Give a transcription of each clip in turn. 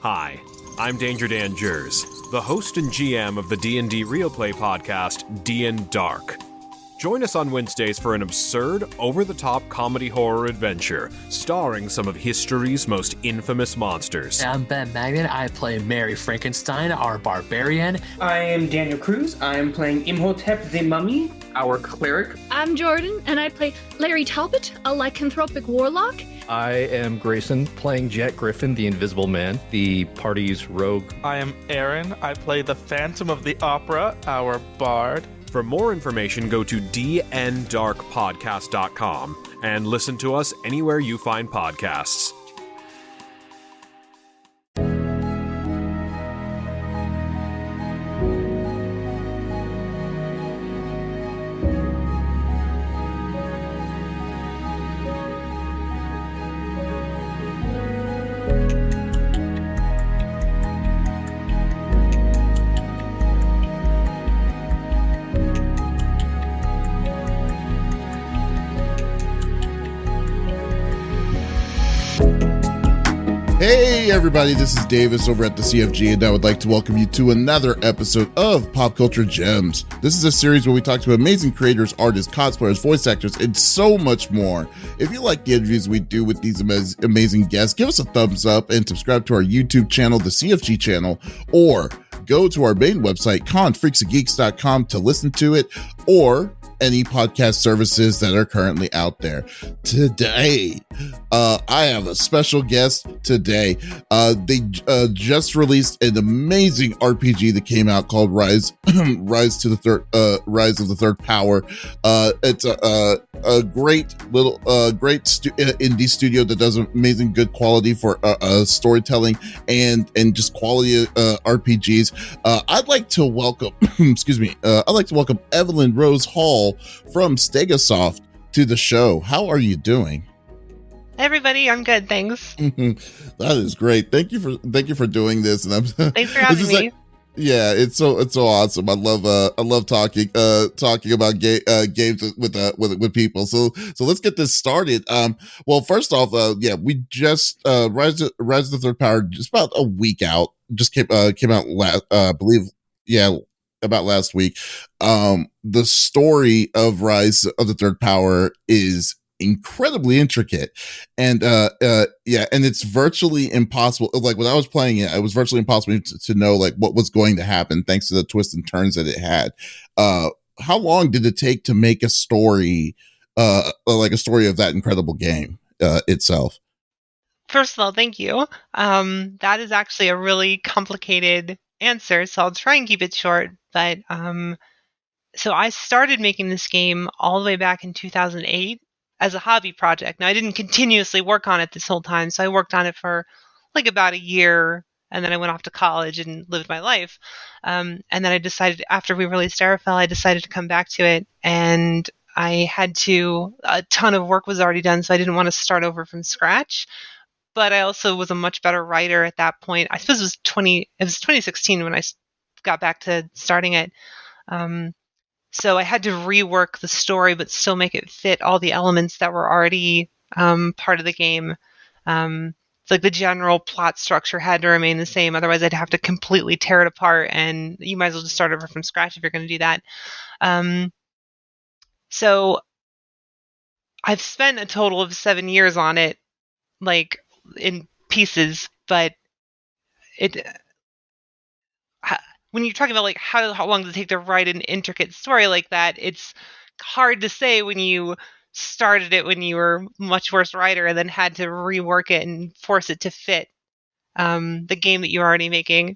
Hi, I'm Danger Dan Jers, the host and GM of the D&D Real Play podcast, D&D Dark. Join us on Wednesdays for an absurd, over-the-top comedy horror adventure, starring some of history's most infamous monsters. I'm Ben Magnet. I play Mary Frankenstein, our barbarian. I am Daniel Cruz. I am playing Imhotep the Mummy, our cleric. I'm Jordan, and I play Larry Talbot, a lycanthropic warlock. I am Grayson, playing Jet Griffin, the Invisible Man, the party's rogue. I am Aaron. I play the Phantom of the Opera, our bard. For more information, go to dndarkpodcast.com and listen to us anywhere you find podcasts. Hey everybody, this is Davis over at the CFG, and I would like to welcome you to another episode of Pop Culture Gems. This is a series where we talk to amazing creators, artists, cosplayers, voice actors, and so much more. If you like the interviews we do with these amazing guests, give us a thumbs up and subscribe to our YouTube channel, the CFG channel, or go to our main website, confreaksandgeeks.com, to listen to it, or any podcast services that are currently out there. Today, I have a special guest today. They just released an amazing RPG that came out called Rise of the Third Power. It's a great little indie studio that does amazing good quality for storytelling and just quality RPGs. I'd like to welcome I'd like to welcome Evelyn Rose Hall from Stegosoft to the show. How are you doing? Hey everybody, I'm good, thanks. That is great. Thank you for doing this. And Thanks for having me. Yeah, it's so awesome. I love talking about games with people. So let's get this started. Well, first off, we just Rise of the Third Power just about a week out. Just came out last, about last week. The story of Rise of the Third Power is incredibly intricate, and and it's virtually impossible. Like when I was playing it, it was virtually impossible to know like what was going to happen thanks to the twists and turns that it had. How long did it take to make a story, like a story of that incredible game itself? First of all, thank you. That is actually a really complicated answer, so I'll try and keep it short. But so I started making this game all the way back in 2008 as a hobby project. Now, I didn't continuously work on it this whole time, so I worked on it for like about a year, and then I went off to college and lived my life. And then I decided, after we released Arafel, I decided to come back to it, and a ton of work was already done, so I didn't want to start over from scratch. But I also was a much better writer at that point. I suppose it was 2016 when I got back to starting it. So I had to rework the story, but still make it fit all the elements that were already part of the game. It's like the general plot structure had to remain the same. Otherwise, I'd have to completely tear it apart, and you might as well just start over from scratch if you're going to do that. So I've spent a total of 7 years on it, like in pieces, but when you're talking about like how long does it take to write an intricate story like that, it's hard to say when you started it when you were a much worse writer and then had to rework it and force it to fit the game that you're already making.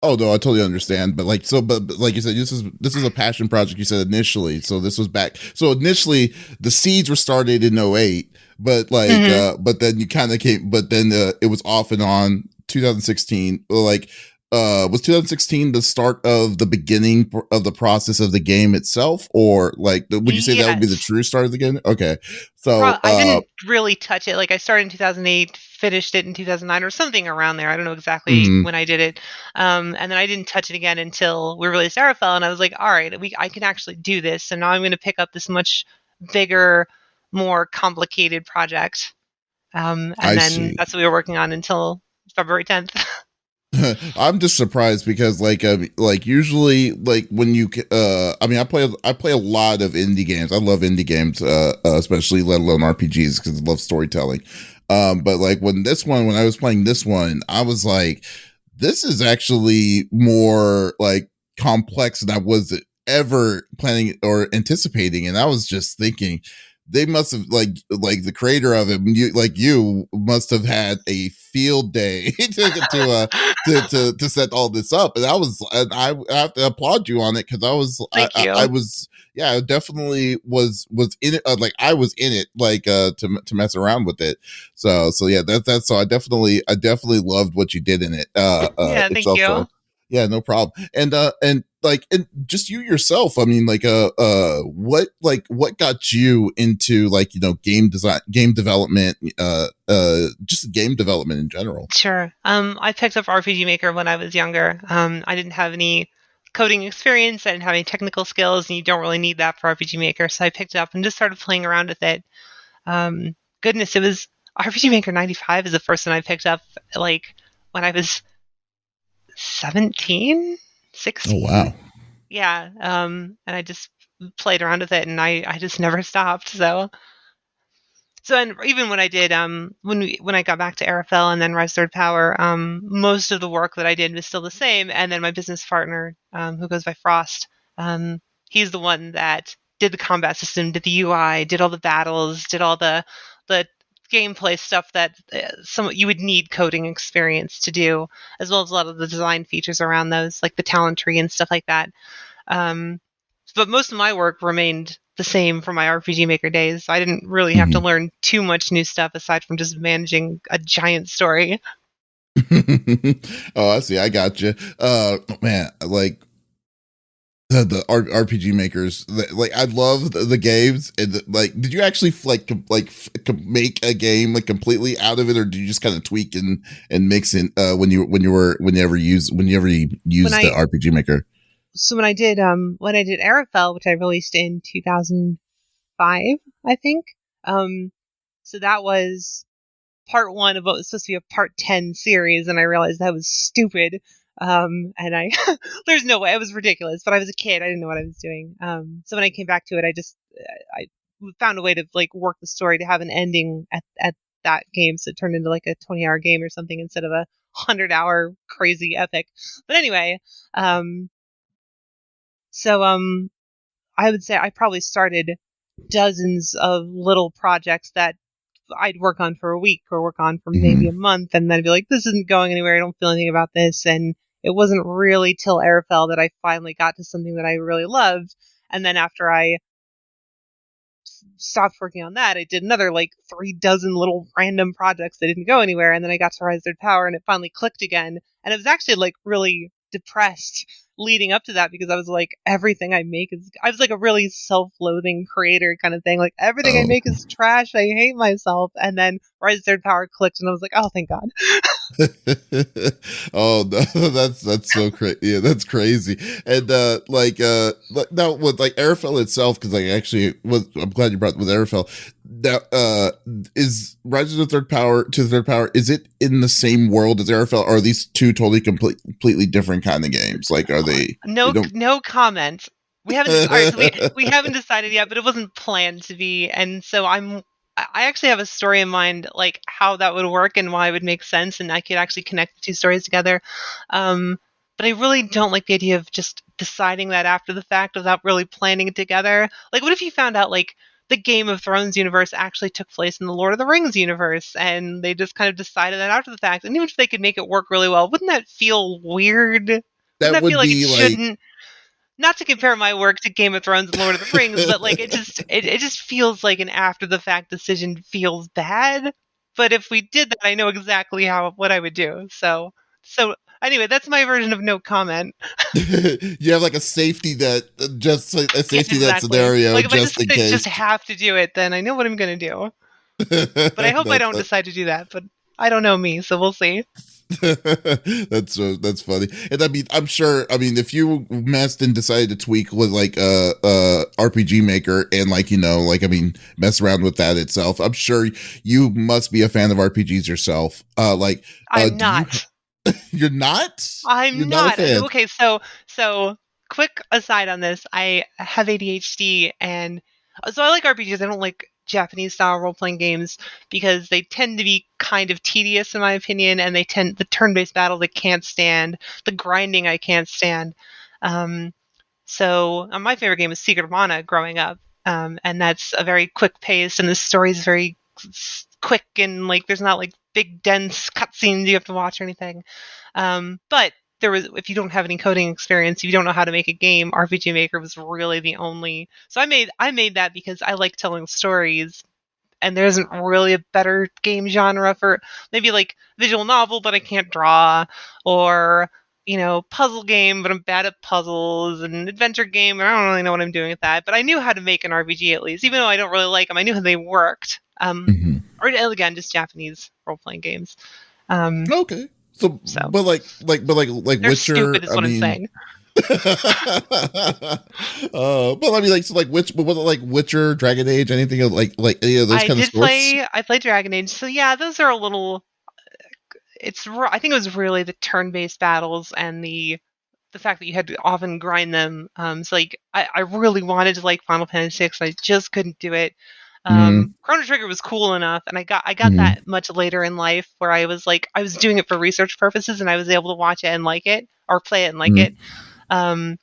Oh no, I totally understand. But like you said, this is a passion project. You said initially, so this was back. So initially, the seeds were started in 2008, but but then you kind of came. But then it was off and on 2016. Like, was 2016 the start of the beginning of the process of the game itself, or like would you say that would be the true start of the game? Okay, so I didn't really touch it. Like I started in 2008, finished it in 2009 or something around there. I don't know exactly when I did it. And then I didn't touch it again until we released Arafel, and I was like, all right, I can actually do this. So now I'm going to pick up this much bigger, more complicated project. And then that's what we were working on until February 10th. I'm just surprised because like usually like when you I mean I play a lot of indie games. I love indie games, especially let alone RPGs because I love storytelling. But like when I was playing this one, I was like, this is actually more like complex than I was ever planning or anticipating. And I was just thinking they must have like the creator of it, you must have had a field day to set all this up. And I have to applaud you on it because Thank you. I was, yeah, I definitely was in it. Like I was in it, like to mess around with it. So yeah, that's so I definitely loved what you did in it. Yeah, thank you. So, yeah, no problem. And just you yourself, I mean, what got you into game design, game development, just game development in general? Sure. I picked up RPG Maker when I was younger. I didn't have any coding experience. I didn't have any technical skills, and you don't really need that for RPG Maker. So I picked it up and just started playing around with it. Goodness, it was RPG Maker 95 is the first one I picked up, like when I was 17, 16. Oh, wow. Yeah. And I just played around with it, and I just never stopped. So and even when I did, when I got back to Arafel and then Rise Third Power, most of the work that I did was still the same. And then my business partner, who goes by Frost, he's the one that did the combat system, did the UI, did all the battles, did all the gameplay stuff that you would need coding experience to do, as well as a lot of the design features around those, like the talent tree and stuff like that. But most of my work remained the same from my RPG Maker days. So I didn't really have to learn too much new stuff aside from just managing a giant story. Oh, I see. I got you. Man, like the RPG makers, like I love the games, and like, did you actually make a game like completely out of it, or do you just kind of tweak and mix in whenever you use the RPG Maker? So when I did Arafel, which I released in 2005, I think. So that was part 1 of what was supposed to be a part 10 series, and I realized that was stupid. And I there's no way, it was ridiculous, but I was a kid, I didn't know what I was doing. So when I came back to it, I found a way to like work the story to have an ending at that game, so it turned into like a 20-hour game or something instead of a 100-hour crazy epic. But anyway, so I would say I probably started dozens of little projects that I'd work on for a week or work on for maybe a month, and then I'd be like, this isn't going anywhere, I don't feel anything about this. And it wasn't really till Arafel that I finally got to something that I really loved. And then after I stopped working on that, I did another like 36 little random projects that didn't go anywhere, and then I got to Rise Third Power and it finally clicked again. And it was actually like really depressed leading up to that, because I was like, everything I make I was like a really self-loathing creator kind of thing, like everything I make is trash, I hate myself. And then Rise Third Power clicked and I was like, oh, thank God. Oh no, that's so crazy. Yeah, that's crazy. And now with like Arafel itself, because I'm glad you brought with Arafel. Now, is Rise of the Third Power is it in the same world as Arafel, or are these two totally completely different kind of games? Like, are they? No comment. We haven't we haven't decided yet, but it wasn't planned to be, and so I actually have a story in mind, like how that would work and why it would make sense, and I could actually connect the two stories together. But I really don't like the idea of just deciding that after the fact without really planning it together. Like, what if you found out like the Game of Thrones universe actually took place in the Lord of the Rings universe, and they just kind of decided that after the fact? And even if they could make it work really well, wouldn't that feel weird? Wouldn't that feel like it shouldn't? Not to compare my work to Game of Thrones and Lord of the Rings, but like it just feels like an after the fact decision feels bad. But if we did that, I know exactly what I would do. So anyway, that's my version of no comment. You have like a safety net, just like a safety net scenario, like if just in case. I just have to do it, then I know what I'm going to do. But I hope I don't decide to do that. But I don't know me, so we'll see. That's funny. And I mean, I'm sure, I mean, if you messed and decided to tweak with like RPG Maker and like, I mean, mess around with that itself, I'm sure you must be a fan of RPGs yourself. I'm not. You're not? You're I'm not a not. fan? Okay, so quick aside on this. I have ADHD, and so I like RPGs. I don't like Japanese style role playing games because they tend to be kind of tedious in my opinion, and the turn based battles I can't stand, the grinding I can't stand. Um, my favorite game was Secret of Mana growing up, and that's a very quick pace, and the story is very quick, and like there's not like big dense cutscenes you have to watch or anything. But if you don't have any coding experience, if you don't know how to make a game, RPG Maker was really the only. So I made that because I like telling stories, and there isn't really a better game genre for maybe like visual novel, but I can't draw, or puzzle game, but I'm bad at puzzles, and adventure game, and I don't really know what I'm doing with that. But I knew how to make an RPG at least, even though I don't really like them. I knew how they worked. Mm-hmm. Or again, just Japanese role playing games. Okay. So, So. but like They're Witcher. stupid, is I what I'm mean, saying. but I mean, like but was it like Witcher, Dragon Age, anything of like any of those kind of sorts? I played Dragon Age, so yeah, those are a little. I think it was really the turn-based battles and the fact that you had to often grind them. So like I really wanted to like Final Fantasy VI, I just couldn't do it. Chrono Trigger was cool enough, and I got that much later in life where I was doing it for research purposes, and I was able to watch it and like it, or play it and like it. And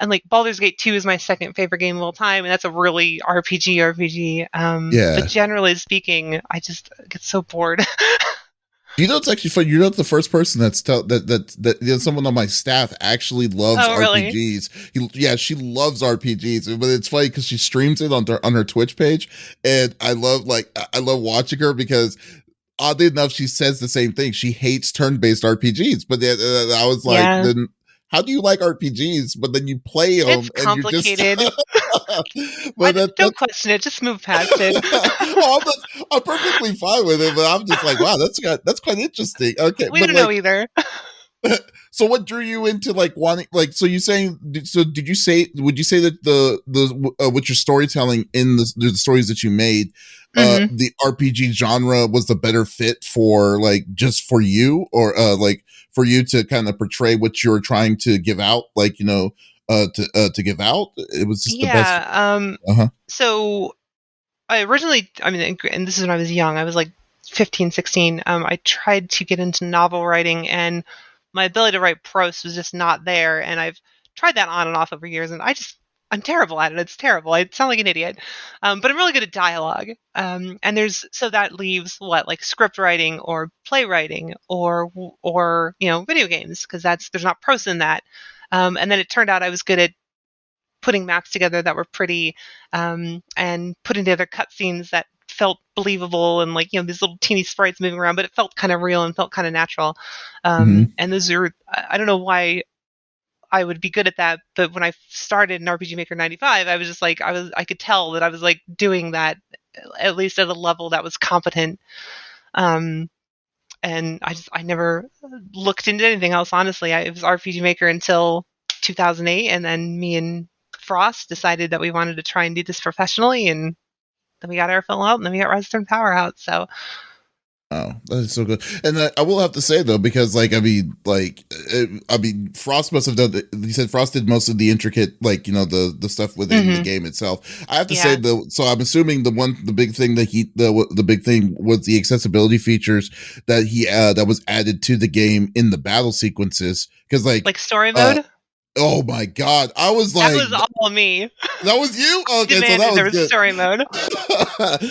like Baldur's Gate 2 is my second favorite game of all time, and that's a really RPG. But generally speaking, I just get so bored. It's actually funny. You're not the first person that someone on my staff actually loves RPGs. She loves RPGs, but it's funny because she streams it on her Twitch page, and I love watching her because oddly enough, she says the same thing. She hates turn-based RPGs, but then, I was like, then how do you like RPGs? But then you play them, it's complicated. Don't question it. Just move past it. Well, I'm perfectly fine with it, but I'm just like, wow, that's quite interesting. Okay, we don't know either. So, what drew you into like wanting like? So, would you say that the with your storytelling in the stories that you made, the RPG genre was the better fit for like just for you, or like for you to kind of portray what you're trying to give out, like to give out? It was just the best. So I originally, and this is when I was young, I was like 15, 16. I tried to get into novel writing, and my ability to write prose was just not there. And I've tried that on and off over years, and I'm terrible at it. It's terrible. I sound like an idiot. But I'm really good at dialogue. And so that leaves like script writing or playwriting or video games, because there's not prose in that. And then it turned out I was good at putting maps together that were pretty, and putting together cutscenes that felt believable, and like these little teeny sprites moving around, but it felt kind of real and felt kind of natural. And those are, I don't know why I would be good at that, but when I started in RPG Maker 95, I was just like, I could tell that I was like doing that at least at a level that was competent. And I never looked into anything else, honestly. It was RPG Maker until 2008, and then me and Frost decided that we wanted to try and do this professionally, and then we got Airfill out, and then we got Rise of Stone Power out. So, oh, that is so good. And I will have to say though, because Frost must have done. You said Frost did most of the intricate, like the stuff within the game itself. I have to say though, so I'm assuming the big thing that the big thing was the accessibility features that that was added to the game in the battle sequences, because like story mode. Oh my God! I was like, that was all me. That was you? Okay, so that was there was good. Story mode.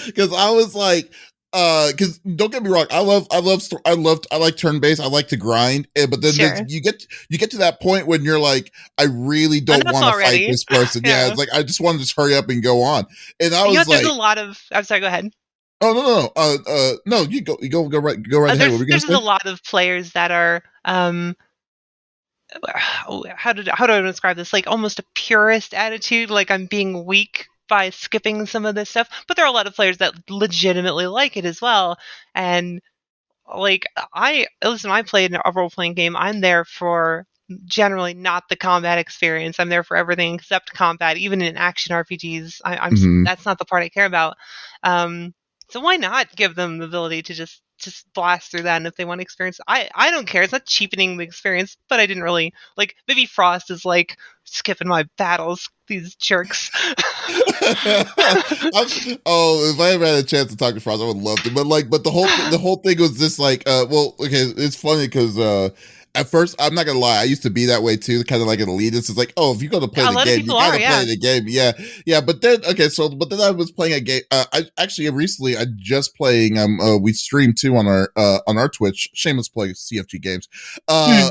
Because I was like, because don't get me wrong, I like turn based. I like to grind, but then you get to that point when you're like, I really don't want to fight this person. Yeah, it's like I just want to just hurry up and go on. And I was like, there's a lot of. I'm sorry. Go ahead. Oh no! You go right ahead. There's a lot of players that are how do I describe this? Like almost a purist attitude, like I'm being weak by skipping some of this stuff. But there are a lot of players that legitimately like it as well. And like I played a role playing game. I'm there for generally not the combat experience. I'm there for everything except combat. Even in action RPGs, that's not the part I care about. So why not give them the ability to just blast through that? And if they want to experience, I don't care. It's not cheapening the experience, but I didn't really like. Maybe Frost is like skipping my battles. These jerks. If I ever had a chance to talk to Frost, I would love to. But the whole thing was just like, it's funny because at first, I'm not gonna lie, I used to be that way too, kind of like an elitist. It's like, oh, if you're gonna play the game, you gotta play the game. Yeah. But then I was playing a game. I actually recently I just playing. We stream too on our Twitch. Shameless plug, CFG games.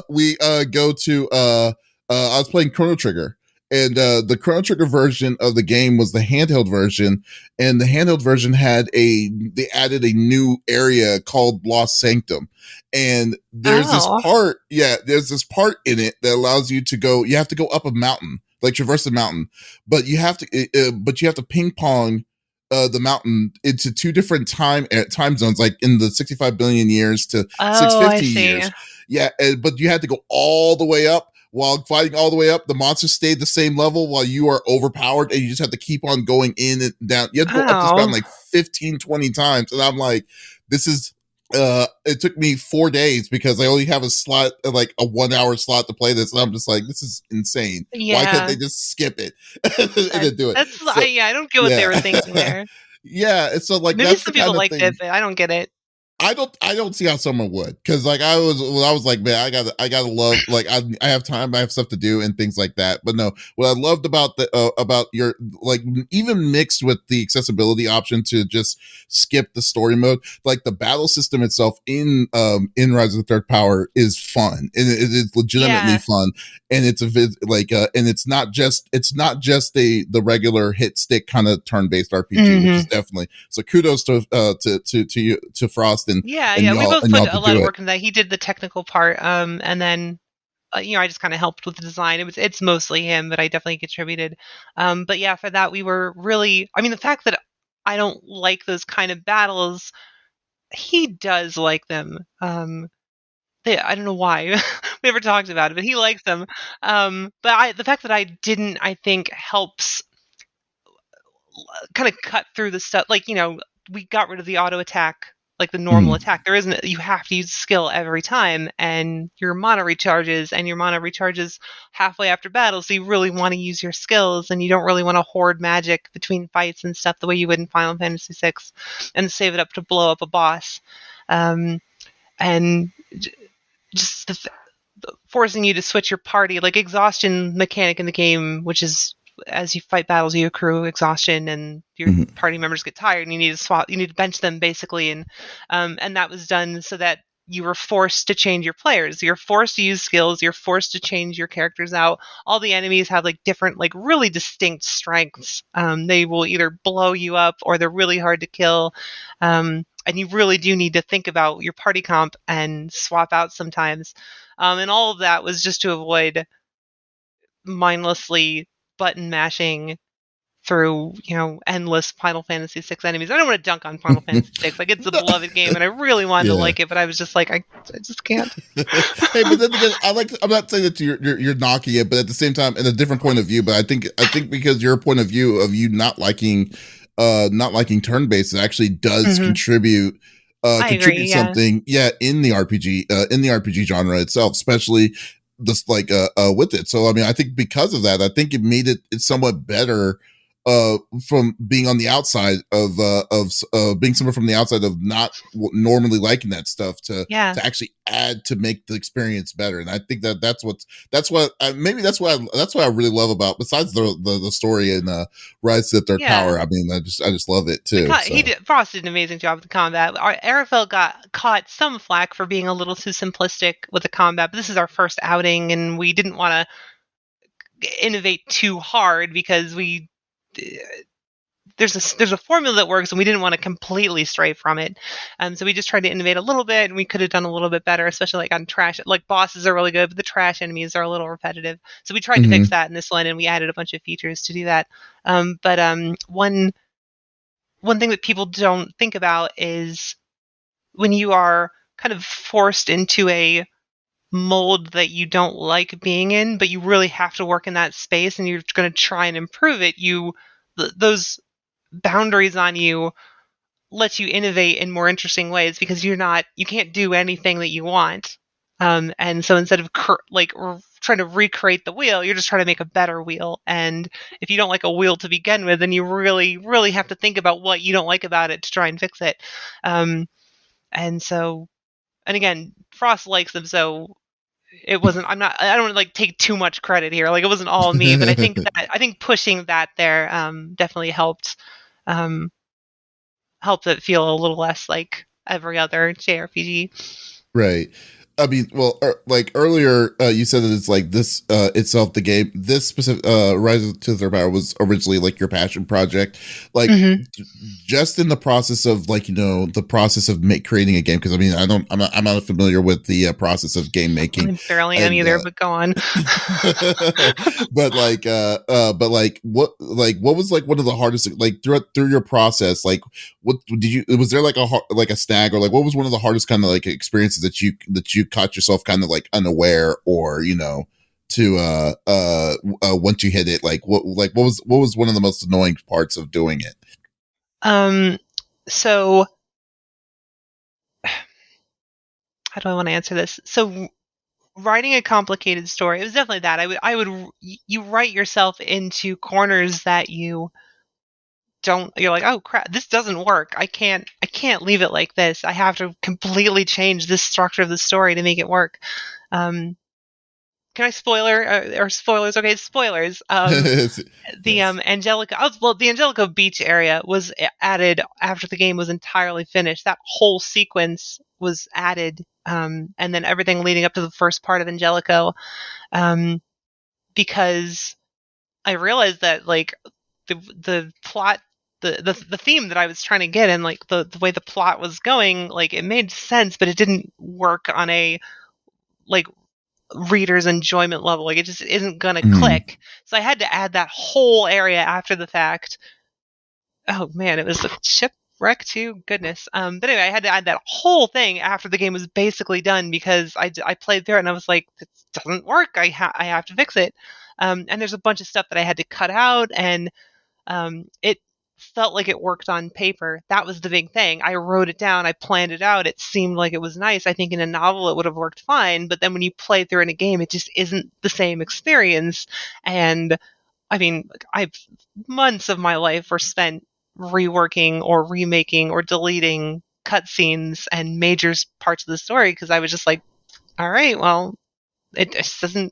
We go to I was playing Chrono Trigger. And the Chrono Trigger version of the game was the handheld version, and the handheld version they added a new area called Lost Sanctum, and there's this part in it that allows you to go. You have to go up a mountain, like traverse the mountain, but you have to ping pong the mountain into two different time zones, like in the 65 billion years to 650 years. Yeah, but you had to go all the way up. While fighting all the way up, the monsters stayed the same level while you are overpowered, and you just have to keep on going in and down. You have to go up this mountain like 15, 20 times. And I'm like, this is, it took me 4 days because I only have a slot, like a 1 hour slot to play this. And I'm just like, this is insane. Yeah. Why can't they just skip it and do it? I don't get what they were thinking there. Yeah. And so like, maybe some people liked it, but I don't get it. I don't see how someone would, because like I was like, man, I gotta love, like I have time, I have stuff to do and things like that. But no, what I loved about about your, like, even mixed with the accessibility option to just skip the story mode, like the battle system itself in Rise of the Third Power is fun, and it is legitimately fun, and it's and it's not just the regular hit stick kind of turn based RPG, which is definitely, so kudos to Frost. We both put a lot of work into that. He did the technical part, and then I just kind of helped with the design. It's mostly him, but I definitely contributed. But yeah, for that we were really. I mean, the fact that I don't like those kind of battles, he does like them. I don't know why we never talked about it, but he likes them. But the fact that I didn't, I think, helps kind of cut through the stuff. Like, we got rid of the auto attack. Like the normal attack, there isn't. You have to use skill every time, and your mana recharges halfway after battle. So you really want to use your skills, and you don't really want to hoard magic between fights and stuff the way you would in Final Fantasy VI, and save it up to blow up a boss. And just the forcing you to switch your party, like exhaustion mechanic in the game, which is, as you fight battles, you accrue exhaustion, and your party members get tired, and you need to bench them basically, and that was done so that you were forced to change your players. You're forced to use skills. You're forced to change your characters out. All the enemies have like different, like really distinct strengths. They will either blow you up or they're really hard to kill. And you really do need to think about your party comp and swap out sometimes. And all of that was just to avoid mindlessly button mashing through, endless Final Fantasy VI enemies. I don't want to dunk on Final Fantasy VI. Like, it's a beloved game, and I really wanted to like it, but I was just like, I just can't. Hey, but then again, I'm not saying that you're knocking it, but at the same time, in a different point of view. But I think because your point of view of you not liking turn-based, it actually does contribute something, in the RPG genre itself, especially this with it. So I mean, I think because of that, I think it made it somewhat better from being on the outside of being someone from the outside of not normally liking that stuff to actually add to make the experience better. And I think that's what I really love about, besides the story and Rise to the Third Power. I mean, I just love it too. Frost did an amazing job with the combat. Arafel got caught some flack for being a little too simplistic with the combat, but this is our first outing, and we didn't want to innovate too hard because there's a formula that works, and we didn't want to completely stray from it. So we just tried to innovate a little bit, and we could have done a little bit better, especially like on trash. Like bosses are really good, but the trash enemies are a little repetitive. So we tried to fix that in this one, and we added a bunch of features to do that. But one thing that people don't think about is when you are kind of forced into a mold that you don't like being in, but you really have to work in that space, and you're going to try and improve it, those boundaries on you lets you innovate in more interesting ways because you can't do anything that you want. And so instead of trying to recreate the wheel, you're just trying to make a better wheel. And if you don't like a wheel to begin with, then you really, really have to think about what you don't like about it to try and fix it. And so, and again, Frost likes them, so it wasn't. I don't want to like take too much credit here. Like it wasn't all me, but I think pushing that there definitely helped it feel a little less like every other JRPG. Right. I mean, well, like earlier, you said that it's like this itself, the game, this specific Rise to the Third Power was originally like your passion project. Like, just in the process of like, the process of creating a game. Because I mean, I'm not familiar with the process of game making. I'm barely in either, but go on. but what was like one of the hardest, like through your process, like what did you, was there like a snag, or like what was one of the hardest kind of like experiences that you caught yourself kind of like unaware, or to once you hit it, like what was one of the most annoying parts of doing it? So how do I want to answer this? So writing a complicated story, it was definitely that. You write yourself into corners that you're like, oh crap, this doesn't work. I can't leave it like this. I have to completely change this structure of the story to make it work. Can I spoiler or spoilers? Okay, spoilers. The Angelica, the Angelica Beach area was added after the game was entirely finished. That whole sequence was added, and then everything leading up to the first part of Angelico, because I realized that like the plot, the theme that I was trying to get, and like the way the plot was going, like it made sense, but it didn't work on a like reader's enjoyment level. Like it just isn't gonna click. So I had to add that whole area after the fact. Oh man, it was a shipwreck too. Goodness. But anyway, I had to add that whole thing after the game was basically done because I played through it and I was like, this doesn't work. I have to fix it. And there's a bunch of stuff that I had to cut out, and it felt like it worked on paper. That was the big thing. I wrote it down. I planned it out. It seemed like it was nice. I think in a novel it would have worked fine, but then when you play through in a game, it just isn't the same experience. And I mean, months of my life were spent reworking or remaking or deleting cutscenes and major parts of the story because I was just like, all right, well, it just doesn't.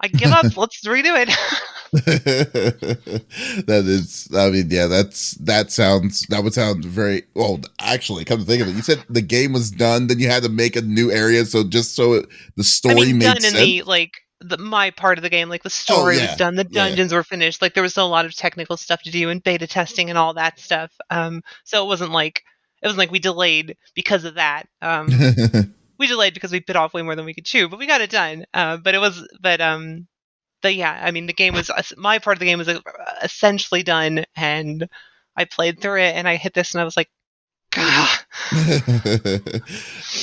I give up. Let's redo it. That is, I mean, yeah, that would sound very well. Actually, come to think of it, you said the game was done, then you had to make a new area, so the story made done sense. In my part of the game, like the story was done, the dungeons were finished, like there was still a lot of technical stuff to do and beta testing and all that stuff. So it wasn't like we delayed because of that. We delayed because we bit off way more than we could chew, but we got it done. But yeah, I mean, my part of the game was essentially done, and I played through it, and I hit this, and I was like, "Gah."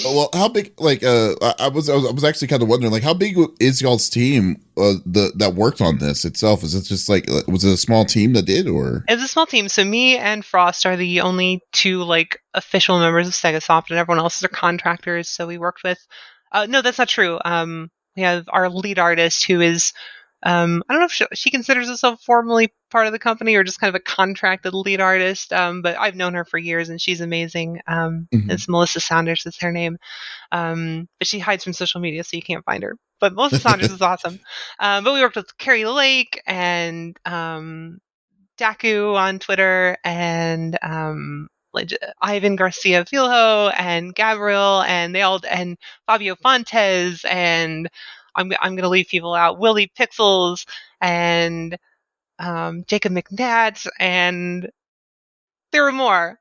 Well, how big? Like, I was actually kind of wondering, like, how big is y'all's team that worked on this itself? Is it just like, was it a small team that did, or? It was a small team. So me and Frost are the only two like official members of Stegosoft, and everyone else are contractors. So we worked with. No, that's not true. We have our lead artist who is. I don't know if she considers herself formally part of the company or just kind of a contracted lead artist, but I've known her for years and she's amazing. It's Melissa Saunders is her name, but she hides from social media so you can't find her. But Melissa Saunders is awesome. But we worked with Carrie Lake and Daku on Twitter and Ivan Garcia Filho and Gabriel and and Fabio Fontes and I'm going to leave people out. Willie Pixels and Jacob McNatt, and there were more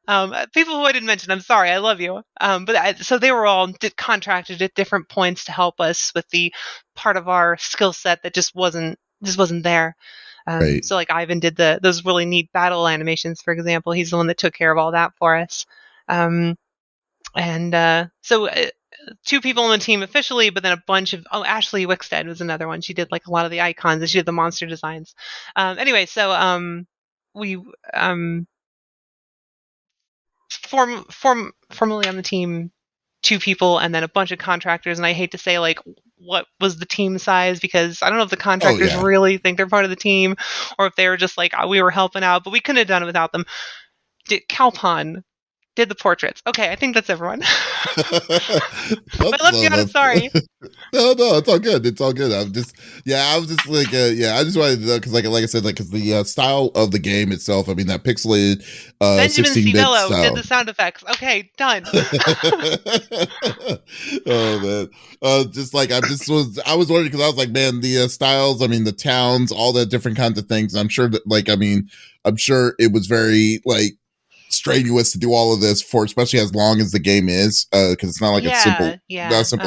people who I didn't mention. I'm sorry, I love you. So they were all contracted at different points to help us with the part of our skill set that just wasn't there. Right. So like Ivan did those really neat battle animations, for example. He's the one that took care of all that for us. So 2 people on the team officially, but then a bunch of Ashley Wickstead was another one. She did like a lot of the icons and she did the monster designs. Anyway, so we formally on the team, 2 people and then a bunch of contractors. And I hate to say like what was the team size, because I don't know if the contractors really think they're part of the team or if they were just like, we were helping out, but we couldn't have done it without them. Calpon did the portraits. Okay, I think that's everyone. But let's be honest, sorry. No, it's all good. It's all good. I was just like, I just wanted to know because, like I said, like, because the style of the game itself. I mean, that pixelated, Benjamin 16-bit Civello style. did the sound effects. Okay, done. Oh man, just like I was wondering because I was like, man, the styles. I mean, the towns, all the different kinds of things. I'm sure that, like, I'm sure it was very like strenuous to do all of this for, especially as long as the game is, because it's not like a simple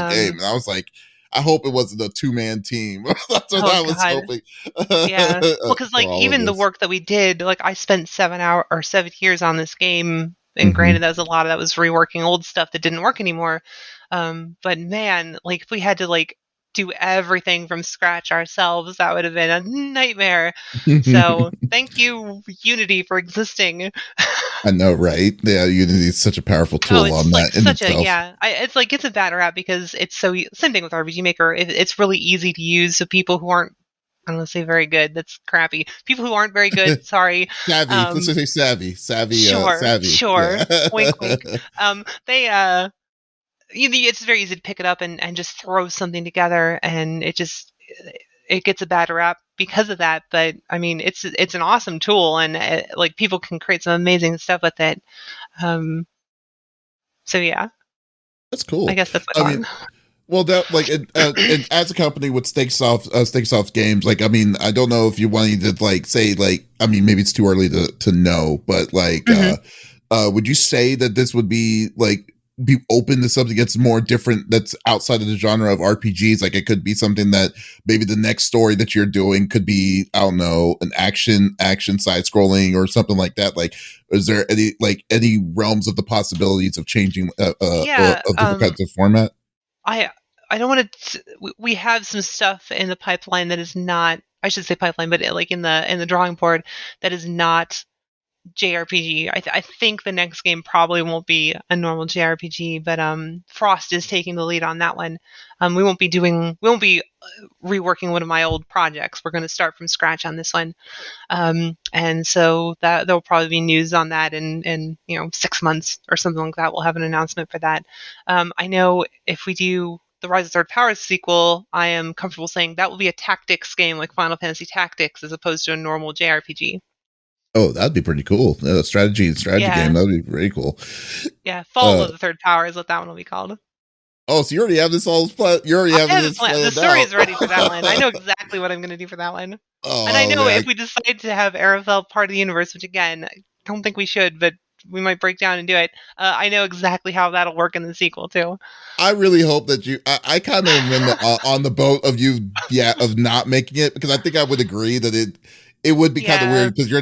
game. And I was like, I hope it wasn't a 2-man team. That's what I was hoping. Yeah, well, because like even the work that we did, like I spent 7 years on this game, and granted that was a lot of that was reworking old stuff that didn't work anymore. But man, like if we had to like do everything from scratch ourselves, that would have been a nightmare. So thank you, Unity, for existing. I know, right? Yeah, Unity is such a powerful tool on like that in itself. It's like it's a bad rap because it's so same thing with RPG Maker. It's really easy to use, so people who aren't, I don't want to say very good, that's crappy. People who aren't very good, sorry. Savvy. Let's just say savvy. Sure. Yeah. Wink, wink. It's very easy to pick it up and just throw something together, and it gets a bad rap because of that. But I mean, it's an awesome tool, and like people can create some amazing stuff with it. So yeah, that's cool. I guess that's what I mean. Well, that like and as a company with Stegosoft Games, like I mean, I don't know if you wanted to like say like, I mean, maybe it's too early to know, but like, would you say that this would be open to something that's more different, that's outside of the genre of RPGs? Like it could be something that maybe the next story that you're doing could be, I don't know, an action side scrolling or something like that. Like, is there any realms of the possibilities of changing of different kinds of format? I don't want to. We have some stuff in the pipeline that is not. I should say pipeline, but like in the drawing board that is not JRPG. I think the next game probably won't be a normal JRPG, but Frost is taking the lead on that one. We won't be reworking one of my old projects. We're going to start from scratch on this one, and so that there'll probably be news on that in 6 months or something like that. We'll have an announcement for that. I know if we do the Rise of Third Powers sequel, I am comfortable saying that will be a tactics game like Final Fantasy Tactics as opposed to a normal JRPG. Oh, that'd be pretty cool. Strategy game. That'd be very cool. Yeah, Fall of the Third Power is what that one will be called. Oh, so you already have this all planned. You already have this planned. The story is ready for that one. I know exactly what I'm going to do for that one. Oh, and I know if we decide to have Arafel part of the universe, which again, I don't think we should, but we might break down and do it. I know exactly how that'll work in the sequel too. I really hope that I kind of am on the boat of of not making it, because I think I would agree that it would be kind of weird, because your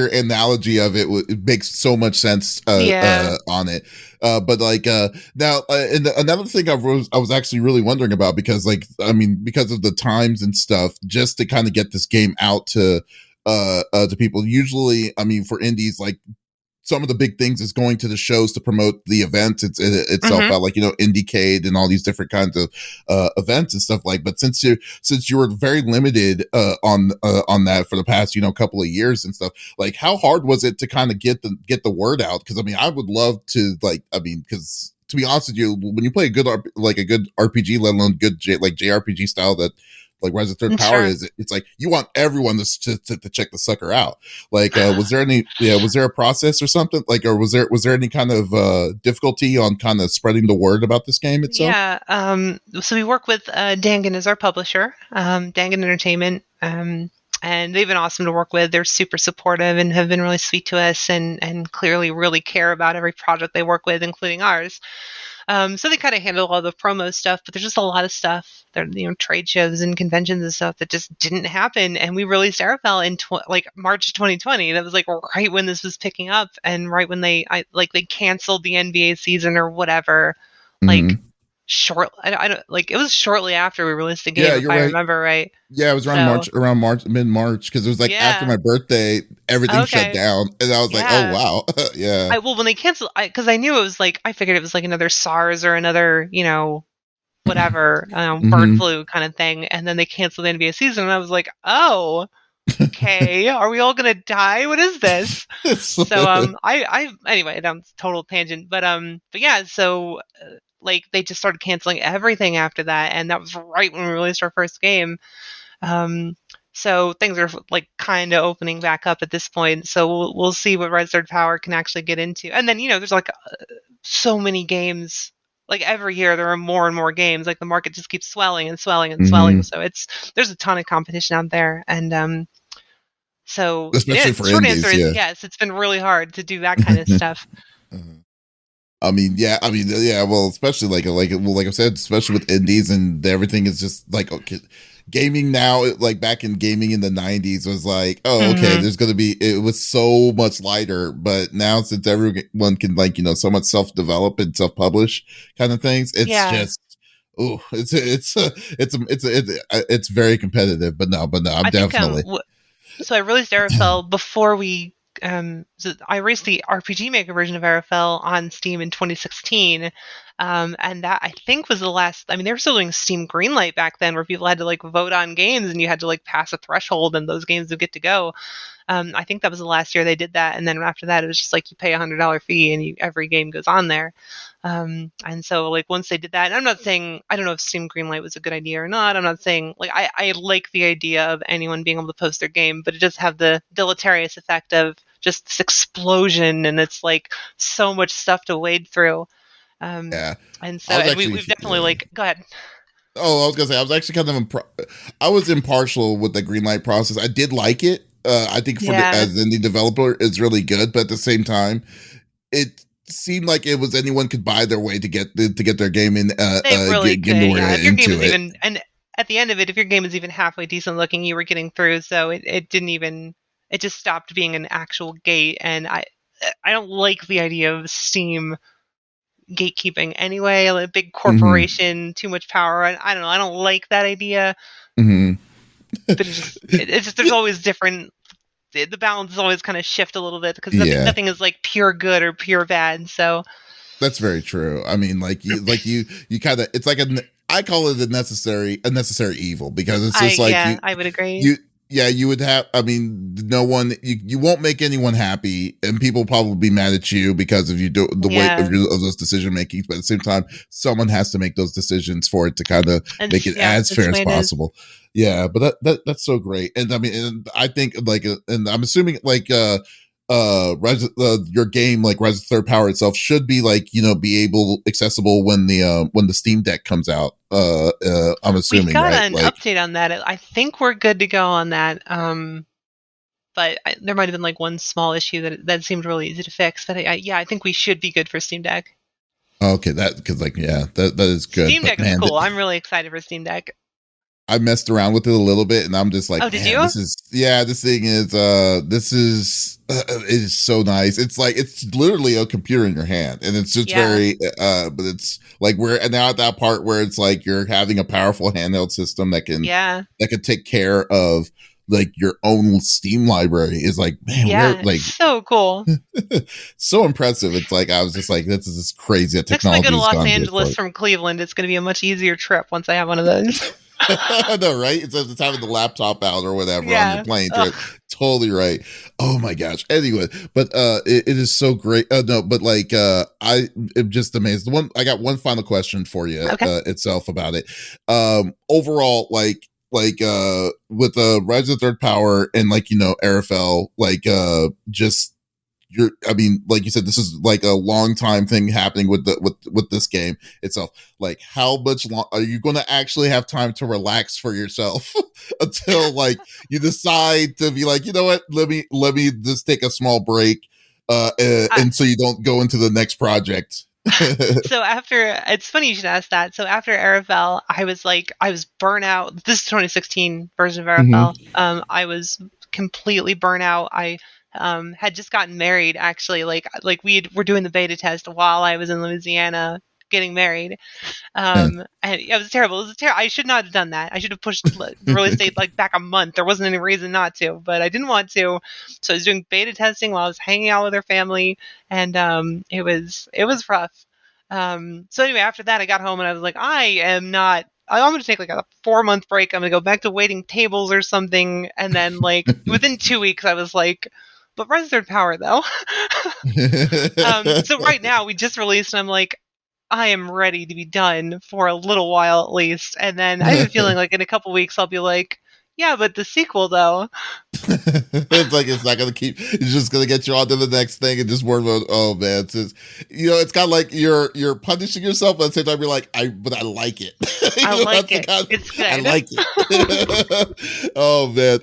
analogy of it makes so much sense on it. But like now, and another thing I was actually really wondering about, because like, I mean, because of the times and stuff, just to kind of get this game out to people. Usually, I mean, for indies, like some of the big things is going to the shows to promote the events itself out, like, Indiecade and all these different kinds of events and stuff like. But since you were very limited on that for the past couple of years and stuff, like how hard was it to kind of get the word out? Because I mean, I would love to because to be honest with you, when you play a good RPG, let alone good JRPG style that like Rise of Third Power is, it's like you want everyone to check the sucker out. Like, was there a process or something, like, or was there any kind of difficulty on kind of spreading the word about this game itself? Yeah. So we work with Dangan as our publisher, Dangan Entertainment, and they've been awesome to work with. They're super supportive and have been really sweet to us, and clearly really care about every project they work with, including ours. So they kind of handle all the promo stuff, but there's just a lot of stuff. There, trade shows and conventions and stuff that just didn't happen. And we released Arafel in March 2020. That was like right when this was picking up, and right when they canceled the NBA season or whatever. Mm-hmm. Like I don't like it was shortly after we released the Yeah, game, if you're I right. remember right. Yeah, it was So around March, mid March, because it was like after yeah, my birthday, everything shut okay, down, and I was like, oh yeah. wow, yeah. Well, when they canceled, because I knew it was like I figured it was like another SARS or another, whatever, bird Hmm. flu kind of thing, and then they canceled the NBA season, and I was like, oh, okay, are we all gonna die? What is this? So I anyway, that's total tangent, but yeah, so like they just started canceling everything after that, and that was right when we released our first game. Um, so things are like kind of opening back up at this point. So we'll see what Red Third Power can actually get into. And then there's like so many games. Like every year there are more and more games. Like the market just keeps swelling and swelling and swelling. Hmm. So there's a ton of competition out there. And so yeah, Especially the for short answer indies, is yeah. yes. It's been really hard to do that kind of stuff. I mean, yeah, yeah. Well, especially like I said, especially with indies and everything is just like okay, gaming now. Like back in gaming in the '90s was like, oh, okay, Hmm. there's gonna be. It was so much lighter, but now since everyone can like so much self develop and self publish kind of things, it's Yeah, just. Oh, it's very competitive, but no, I'm I think definitely. so I released Arafel before so I released the RPG Maker version of Arafel on Steam in 2016. And that I think was the last, I mean, they were still doing Steam Greenlight back then where people had to like vote on games and you had to like pass a threshold and those games would get to go. I think that was the last year they did that. And then after that, it was just like you pay $100 fee and every game goes on there. And so like once they did that, and I'm not saying, I don't know if Steam Greenlight was a good idea or not. I'm not saying like, I like the idea of anyone being able to post their game, but it does have the deleterious effect of just this explosion and it's like so much stuff to wade through. Um, Yeah, and so, I was and actually we've definitely yeah. like, go ahead. Oh, I was gonna say I was actually kind of I was impartial with the green light process. I did like it. I think Yeah, as an indie developer, it's really good. But at the same time, it seemed like it was anyone could buy their way to get their game in, they really game could. their Yeah. way If your game into is it. even, and at the end of it, if your game is even halfway decent looking, you were getting through. So it didn't even, it just stopped being an actual gate. And I don't like the idea of Steam gatekeeping anyway, like a big Hmm. corporation, too much power. I don't know. I don't like that idea, Hmm. but it's just, there's always different, the balance is always kind of shift a little bit because Yeah, nothing is like pure good or pure bad. So that's very true. I mean, you kind of it's like I call it a necessary evil because it's just like yeah, I would agree. you yeah you would have I mean no one you won't make anyone happy and people will probably be mad at you because of you do the weight Yeah. of those decision makings, but at the same time someone has to make those decisions for it to kind of And make it yeah, as that's fair the as way it is. possible. Yeah, but that's so great. And I mean, and I think like and I'm assuming like your game like Rise of Third Power itself should be like be able accessible when the Steam Deck comes out. I'm We've assuming, got right? an Like update on that. I think we're good to go on that. But there might have been like one small issue that seemed really easy to fix. But yeah, I think we should be good for Steam Deck. okay, that because like yeah, that is good. Steam But Deck is man, cool. I'm really excited for Steam Deck. I messed around with it a little bit, and I'm just Oh, like, did man, you? this thing is it is so nice. It's like it's literally a computer in your hand, and it's just Yeah. very but it's like we're now at that part where it's like you're having a powerful handheld system Yeah. that can take care of like your own Steam library. Is like, man, we're Yeah. like It's so cool. so impressive. It's like I was just like, this is just crazy that Next time I go technology to has Los gone this far. Angeles from Cleveland, it's going to be a much easier trip once I have one of those. I know, right? It's just having the laptop out or whatever on your Yeah. plane trip. Ugh. Totally right. Oh my gosh. Anyway, but it is so great. No, but like I am just amazed. I got one final question for you Okay. itself about it. Overall, with Rise of the Third Power and like Arafel, like just I mean, like you said, this is like a long time thing happening with with this game itself. Like, how much are you going to actually have time to relax for yourself until like you decide to be like, you know what, let me just take a small break, and so you don't go into the next project. So it's funny you should ask that. So after Arafel, I was burnt out. This is 2016 version of Mhm. Arafel. I was completely burnt out. I had just gotten married actually. Like were doing the beta test while I was in Louisiana, getting married. And it was terrible. I should not have done that. I should have pushed the release date like back a month. There wasn't any reason not to, but I didn't want to. So I was doing beta testing while I was hanging out with her family, and it was rough. So anyway, after that, I got home and I was like, I'm going to take like a 4-month break. I'm going to go back to waiting tables or something. And then like within 2 weeks, I was like, but Resident Power though. So right now we just released and I'm like, I am ready to be done for a little while at least. And then I have a feeling like in a couple weeks, I'll be like, yeah, but the sequel though. It's like it's not gonna keep. It's just gonna get you on to the next thing and just worry about. Oh man, it's just, it's kind of like you're punishing yourself, but at the same time you're like, but I like it. I like it. It's good. I like it. Oh man,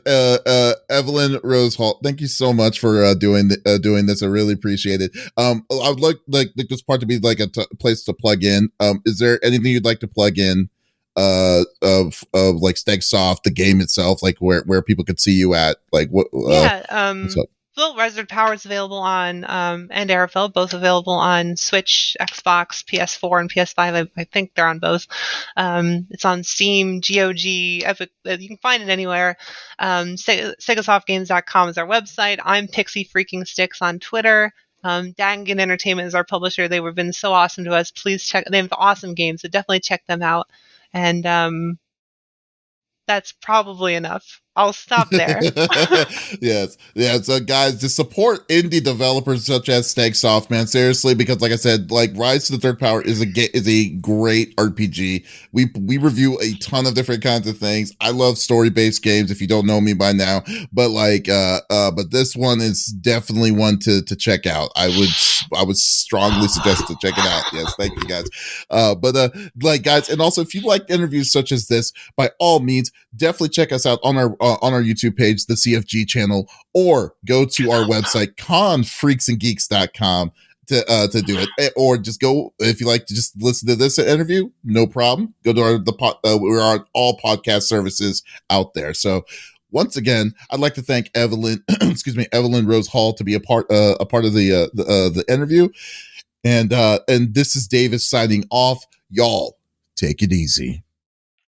Evelyn Rose Hall, thank you so much for doing this. I really appreciate it. I would like this part to be like a place to plug in. Is there anything you'd like to plug in? Of like Stegosoft, the game itself, like where people could see you at, like what? What's up? Well, Resident Power is available on and Airfell, both available on Switch, Xbox, PS4, and PS5. I think they're on both. It's on Steam, GOG, Epic. You can find it anywhere. Stegosoftgames.com is our website. I'm Pixie Freaking Sticks on Twitter. Dangan Entertainment is our publisher. They've been so awesome to us. Please check. They have awesome games, so definitely check them out. And that's probably enough. I'll stop there. Yes. Yeah. So guys, just support indie developers such as Stegosoft, man. Seriously, because like I said, like Rise to the Third Power is a great RPG. We review a ton of different kinds of things. I love story-based games, if you don't know me by now. But like but this one is definitely one to check out. I would strongly suggest to check it out. Yes, thank you guys. But like guys, and also if you like interviews such as this, by all means, definitely check us out on our YouTube page, the CFG channel, or go to our website, confreaksandgeeks.com to do it. Or just go, if you like to just listen to this interview, no problem. Go to we're on all podcast services out there. So once again, I'd like to thank Evelyn, Evelyn Rose Hall to be a part of the interview. And this is Davis signing off. Y'all, take it easy.